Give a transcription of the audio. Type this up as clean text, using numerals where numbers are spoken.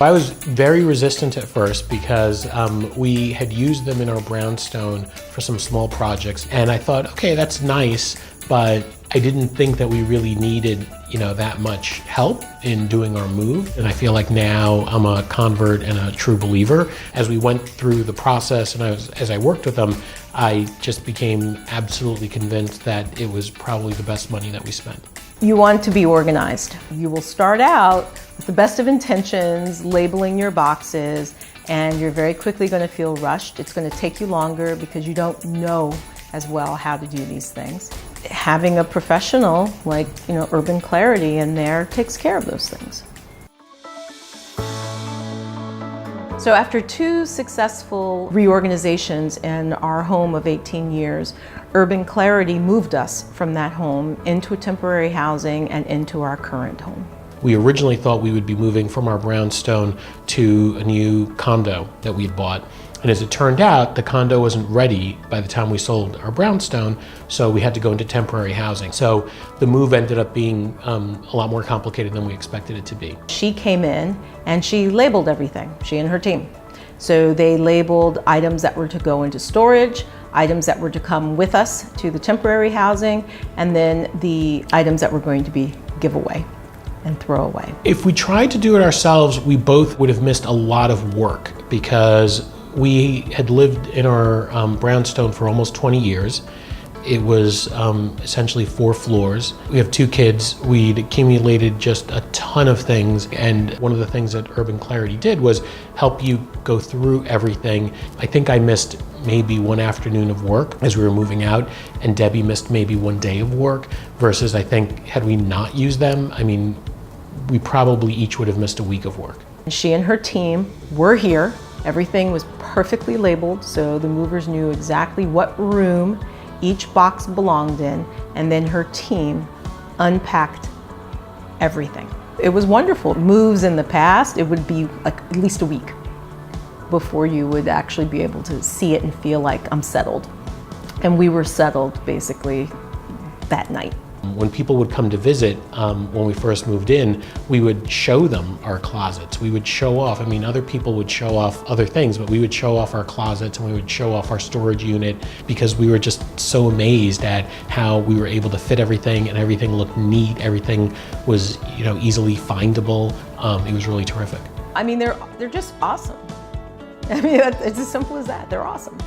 I was very resistant at first because we had used them in our Brownstone for some small projects, and I thought, okay, that's nice, but I didn't think that we really needed, that much help in doing our move. And I feel like now I'm a convert and a true believer. As we went through the process and as I worked with them, I just became absolutely convinced that it was probably the best money that we spent. You want to be organized. You will start out with the best of intentions, labeling your boxes, and you're very quickly going to feel rushed. It's going to take you longer because you don't know as well how to do these things. Having a professional like, Urban Clarity in there takes care of those things. So after 2 successful reorganizations in our home of 18 years, Urban Clarity moved us from that home into a temporary housing and into our current home. We originally thought we would be moving from our Brownstone to a new condo that we'd bought. And as it turned out, the condo wasn't ready by the time we sold our Brownstone, so we had to go into temporary housing. So the move ended up being a lot more complicated than we expected it to be. She came in and she labeled everything, she and her team. So they labeled items that were to go into storage, items that were to come with us to the temporary housing, and then the items that were going to be giveaway and throw away. If we tried to do it ourselves, we both would have missed a lot of work because we had lived in our Brownstone for almost 20 years. It was essentially 4 floors. We have 2 kids. We'd accumulated just a ton of things, and one of the things that Urban Clarity did was help you go through everything. I think I missed maybe 1 afternoon of work as we were moving out, and Debbie missed maybe 1 day of work, versus I think had we not used them, we probably each would have missed a week of work. She and her team were here. Everything was perfectly labeled, so the movers knew exactly what room each box belonged in, and then her team unpacked everything. It was wonderful. Moves in the past, it would be like at least a week before you would actually be able to see it and feel like I'm settled. And we were settled basically that night. When people would come to visit, when we first moved in, we would show them our closets. We would show off, other people would show off other things, but we would show off our closets and we would show off our storage unit because we were just so amazed at how we were able to fit everything and everything looked neat. Everything was, easily findable. It was really terrific. They're just awesome. It's as simple as that. They're awesome.